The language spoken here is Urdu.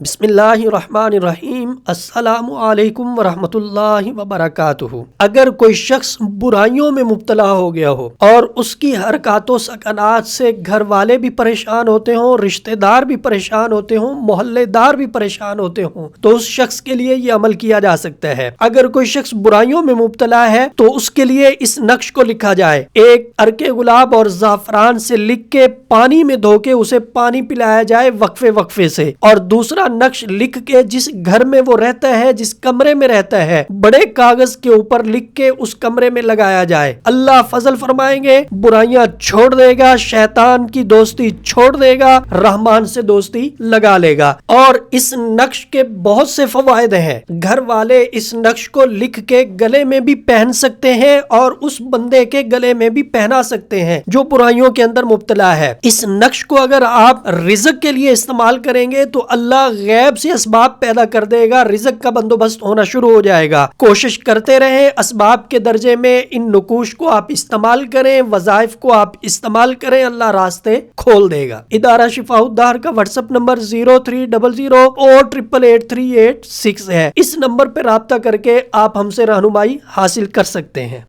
بسم اللہ الرحمن الرحیم۔ السلام علیکم ورحمۃ اللہ وبرکاتہ۔ اگر کوئی شخص برائیوں میں مبتلا ہو گیا ہو اور اس کی حرکات و سکنات سے گھر والے بھی پریشان ہوتے ہوں، رشتہ دار بھی پریشان ہوتے ہوں، محلے دار بھی پریشان ہوتے ہوں، تو اس شخص کے لیے یہ عمل کیا جا سکتا ہے۔ اگر کوئی شخص برائیوں میں مبتلا ہے تو اس کے لیے اس نقش کو لکھا جائے۔ ایک عرق گلاب اور زعفران سے لکھ کے پانی میں دھو کے اسے پانی پلایا جائے وقفے سے، اور دوسرا نقش لکھ کے جس گھر میں وہ رہتا ہے، جس کمرے میں رہتا ہے، بڑے کاغذ کے اوپر لکھ کے اس کمرے میں لگایا جائے۔ اللہ فضل فرمائیں گے، برائیاں چھوڑ دے گا، شیطان کی دوستی چھوڑ دے گا، رحمان سے دوستی لگا لے گا۔ اور اس نقش کے بہت سے فوائد ہیں۔ گھر والے اس نقش کو لکھ کے گلے میں بھی پہن سکتے ہیں اور اس بندے کے گلے میں بھی پہنا سکتے ہیں جو برائیوں کے اندر مبتلا ہے۔ اس نقش کو اگر آپ رزق کے لیے استعمال کریں گے تو اللہ غیب سے اسباب پیدا کر دے گا، رزق کا بندوبست ہونا شروع ہو جائے گا۔ کوشش کرتے رہیں، اسباب کے درجے میں ان نقوش کو آپ استعمال کریں، وظائف کو آپ استعمال کریں، اللہ راستے کھول دے گا۔ ادارہ شفاء الدار کا واٹس ایپ نمبر 030088883886 ہے۔ اس نمبر پہ رابطہ کر کے آپ ہم سے رہنمائی حاصل کر سکتے ہیں۔